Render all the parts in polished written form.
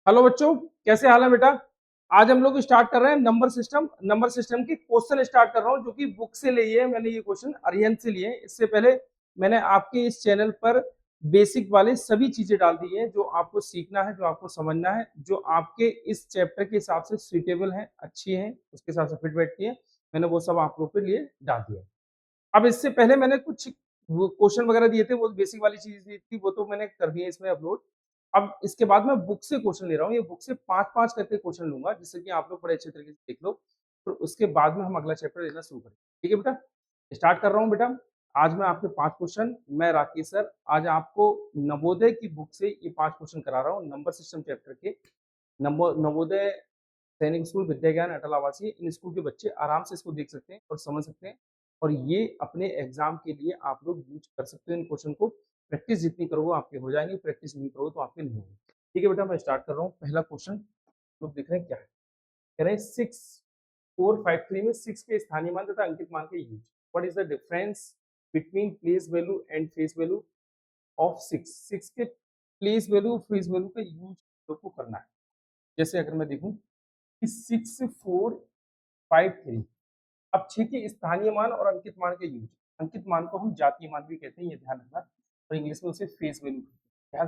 Hello बच्चों, कैसे हाल है बेटा। आज हम लोग स्टार्ट कर रहे हैं नंबर सिस्टम की क्वेश्चन स्टार्ट कर रहा हूं जो कि बुक से लिए है। मैंने ये क्वेश्चन अरिहंत से लिए हैं। इससे पहले मैंने आपके इस चैनल पर बेसिक वाले सभी चीजें डाल दी हैं जो आपको सीखना है, जो आपको समझना है, जो आपके इस चैप्टर के हिसाब से सुइटेबल है, अच्छी है, उसके हिसाब से फिट बैठती है। मैंने वो सब आप लोग के लिए डाल दिया। अब इससे पहले मैंने कुछ क्वेश्चन वगैरह दिए थे, वो बेसिक वाली चीज दी थी, वो तो मैंने कर दिया इसमें अपलोड। अब इसके बाद मैं बुक से क्वेश्चन ले रहा हूँ। ये बुक से 5-5 करके क्वेश्चन लूंगा जिससे कि आप लोग बड़े अच्छे तरीके से देख लो। तो उसके बाद में हम अगला चैप्टर लेना शुरू करें। ठीक है बेटा, स्टार्ट कर रहा हूँ बेटा। आज मैं आपके 5 क्वेश्चन, मैं राकेश सर आज आपको नवोदय की बुक से ये 5 क्वेश्चन करा रहा हूँ नंबर सिस्टम चैप्टर के। नवोदय सैनिक स्कूल, विद्या ज्ञान, अटल आवासीय, इन स्कूल के बच्चे आराम से इसको देख सकते हैं और समझ सकते हैं। और ये अपने एग्जाम के लिए आप लोग यूज कर सकते हो इन क्वेश्चन को। प्रैक्टिस जितनी करोगे आपके हो जाएंगे, प्रैक्टिस नहीं करोगे तो आपके नहीं होंगे। ठीक है बेटा, मैं स्टार्ट कर रहा हूँ। पहला क्वेश्चन लोग देख रहे हैं क्या है। कह रहे हैं 6453 में 6 के स्थानीय मान तथा अंकित मान के use. What is the difference between place value and face value of 6 के प्लेस वैल्यू फेस वैल्यू का यूज को करना है। जैसे अगर मैं देखूं कि 6453, अब 6 के स्थानीय मान और अंकित मान के यूज। अंकित मान को हम जातीय मान भी कहते हैं, ये ध्यान रखना। और इंग्लिश में उसे फेस वैल्यू। ध्यान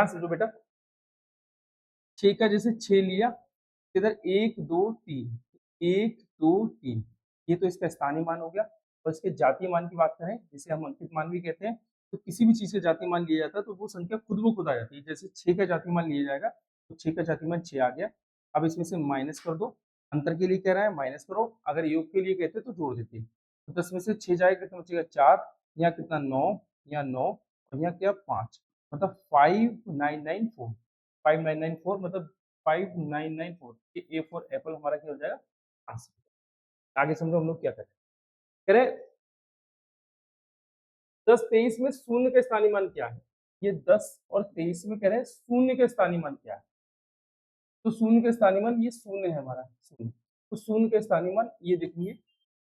समझो बेटा। 6 का जैसे 6 लिया, इधर 1 2 3, 1 2 3, ये तो इसका स्थानीय मान हो गया। और इसके जातीय मान की बात करें, जिसे हम अंकित मान भी कहते हैं, तो किसी भी चीज का जातीय मान लिया जाता है तो वो संख्या खुद ब खुद आ जाती है। जैसे 6 का जातीय मान लिया जाएगा तो 6 का जातीय मान 6 आ गया। अब इसमें से माइनस कर दो। अंतर के लिए कह रहा है माइनस करो, अगर योग के लिए कहते तो जोड़ देते। तो 10 में से 6 जाएगा, कितना बचेगा 4, यहाँ कितना 9, यहाँ 9, और यहाँ क्या 5, मतलब 5994। 5994 मतलब 5994, ये ए फॉर एप्पल हमारा क्या हो जाएगा आंसर। आगे समझो हम लोग क्या करें। कह रहे 10-23 में शून्य का स्थानीय मान क्या है। ये 10 और 23 में कह रहे हैं शून्य का स्थानीय मान क्या है। तो शून्य का स्थानीय मान ये शून्य है हमारा शून्य। तो शून्य का स्थानीय मान ये देखिए,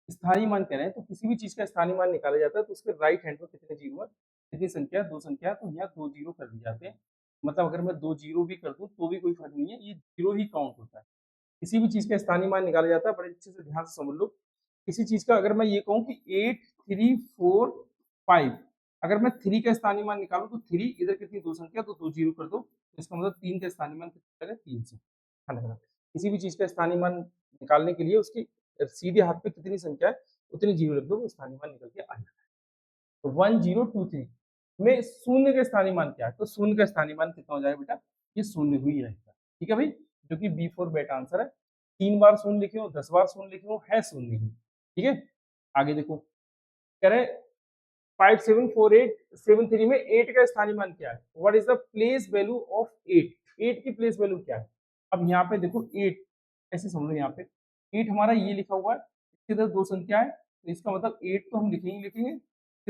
स्थानीय मान कह रहे हैं तो किसी भी चीज का स्थानीय मान निकाला जाता है तो उसके राइट हैंड में कितने जीरो है, कितनी संख्या, 2 संख्या, तो यहाँ 2 जीरो कर दिए जाते हैं। मतलब अगर मैं 2 जीरो भी कर दूं तो भी कोई फर्क नहीं है, ये जीरो ही काउंट होता है। किसी भी चीज का स्थानीय मान निकाला जाता है, बड़े अच्छे से ध्यान से समझ लो। किसी चीज का अगर मैं ये कहूँ कि 8 3 4 5, अगर मैं 3 का स्थानीय मान निकालूं तो 3, इधर कितनी 2 संख्या, तो 2 जीरो कर दो, तो इसका मतलब 3 का स्थानीय मान कितना है, 3 से। किसी भी चीज का स्थानीय मान निकालने के लिए उसकी सीधे हाथ पे कितनी संख्या है उतनी जीरो रख दो, वो स्थानीय मान निकल के आ जाता है। तो 1023 में शून्य का स्थानीय मान क्या है, तो शून्य का स्थानीय मान कितना हो जाएगा बेटा, ये शून्य हुई रहेगा। ठीक है भाई, जो कि बी फोर बेटा आंसर है। 3 बार शून्य लिखे हो, 10 बार शून्य लिखे हो, है शून्य ही। ठीक है, आगे देखो। कह रहे 574873 में 8 का स्थानीय मान क्या है। What is the place value of 8। 8 की प्लेस वैल्यू क्या है। अब यहाँ पे देखो 8 ऐसे समझ लो, यहाँ पे 8 हमारा ये लिखा हुआ है, इसके इधर 2 संख्या है, तो इसका मतलब 8 तो हम लिखेंगे, इसके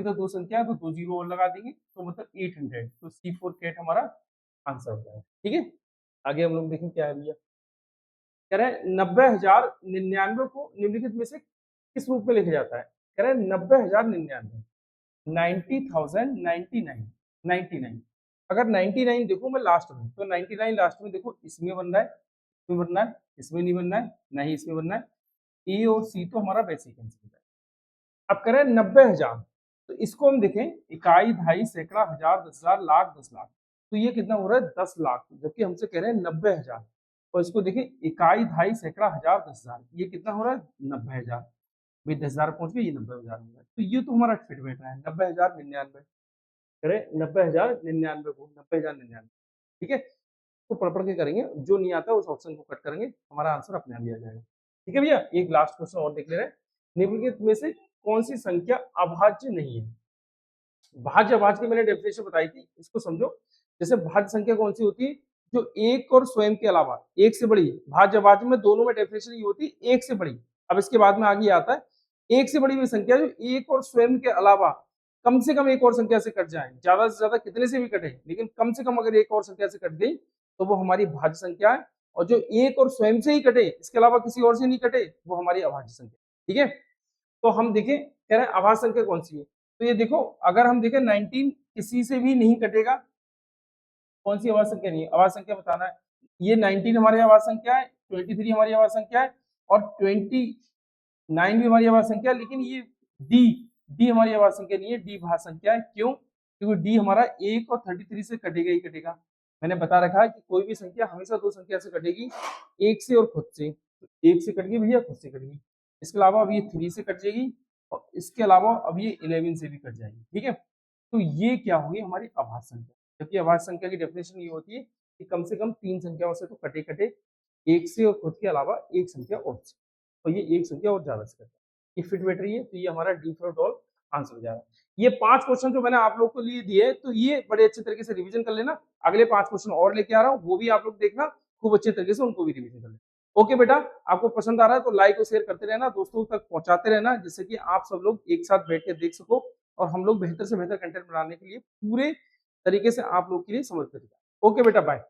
इधर 2 संख्या है तो 2 जीरो और लगा देंगे, तो मतलब 800। तो C4 कैट हमारा आंसर हो जाएगा। ठीक है, आगे हम लोग देखें क्या है भैया। कह रहे हैं 90,099 को निम्नलिखित में से किस रूप में लिखा जाता है। कह रहे हैं 90,099, 90,099, 99। अगर 99 देखो मैं लास्ट में, तो 99 लास्ट में देखो, इसमें बन रहा है, इसमें बनना है, इसमें नहीं बनना है, ना ही इसमें बनना है। ए और सी तो हमारा वैसे ही कैंसिल हो जाएगा। अब करें 90,000, तो इसको हम देखें, इकाई, दहाई, सैकड़ा, हजार, 10,000, लाख, 10 लाख, तो ये कितना हो रहा है 10 लाख, जबकि हमसे कह रहे हैं 90,000। और इसको देखें, इकाई, दहाई, सैकड़ा, हजार, 10,000, ये कितना हो रहा है 90,000। भाई 10,000 पहुंच गए, ये 90,000 हो गया, तो ये तो हमारा फिट बैठ रहा है 90,099। करें 90,099 को 90,099। ठीक है, तो पढ़ के करेंगे, जो नहीं आता उस ऑप्शन को कट करेंगे, हमारा आंसर अपने आप दिया जाएगा। ठीक है भैया, एक लास्ट क्वेश्चन और देख ले रहे हैं। निम्नलिखित में से कौन सी संख्या अभाज्य नहीं है। भाज्य अभाज्य की मैंने डेफिनेशन बताई थी, इसको समझो। जैसे भाज्य संख्या कौन सी होती है, जो एक और स्वयं के अलावा एक से बड़ी। भाज्य अभाज्य में दोनों में डेफिनेशन ये होती है एक से बड़ी। अब इसके बाद में आगे आता है एक से बड़ी हुई संख्या जो एक और स्वयं के अलावा कम से कम एक और संख्या से कट जाए, ज्यादा से ज्यादा कितने से भी कटे, लेकिन कम से कम अगर एक और संख्या से कट गई तो वो हमारी भाज्य संख्या है। और जो एक और स्वयं से ही कटे, इसके अलावा किसी और से नहीं कटे, वो हमारी अभाज्य संख्या। ठीक है, तो हम देखें, कह रहे हैं अभाज्य संख्या कौन सी है। तो ये देखो, अगर हम देखें 19 किसी से भी नहीं कटेगा, कौन सी आवाज संख्या नहीं है, आवाज संख्या बताना है। ये 19 हमारी आवाज संख्या है, 23 हमारी आवाज संख्या है और 29 भी हमारी आवाज संख्या है, लेकिन ये डी हमारी आवाज संख्या नहीं है, डी भाज्य संख्या है। क्यों? क्योंकि डी हमारा 1 और 33 से कटेगा ही कटेगा। मैंने बता रखा है कि कोई भी संख्या हमेशा दो संख्या से कटेगी, एक से और खुद से। एक से कट गई भैया, खुद से कट गई। इसके अलावा अब ये 3 से कट जाएगी और इसके अलावा अब ये 11 से भी कट जाएगी। ठीक है, तो ये क्या होगी हमारी अभाज्य संख्या। जबकि अभाज्य संख्या की डेफिनेशन ये होती है कि कम से कम 3 संख्याओं से तो कटे कटे, एक से और खुद के अलावा एक संख्या और से, और ये एक संख्या और ज्यादा से कटे। ये फिट बैठ रही है, तो ये हमारा डी फॉर डॉल आंसर हो जाएगा। ये 5 क्वेश्चन जो मैंने आप लोग को लिए दिए, तो ये बड़े अच्छे तरीके से रिवीजन कर लेना। अगले 5 क्वेश्चन और लेके आ रहा हूँ, वो भी आप लोग देखना खूब अच्छे तरीके से, उनको भी रिवीजन कर लेना। ओके बेटा, आपको पसंद आ रहा है तो लाइक और शेयर करते रहना, दोस्तों तक पहुंचाते रहना, जिससे कि आप सब लोग एक साथ बैठ के देख सको और हम लोग बेहतर से बेहतर कंटेंट बनाने के लिए पूरे तरीके से आप लोग के लिए समर्पित है। ओके बेटा, बाय।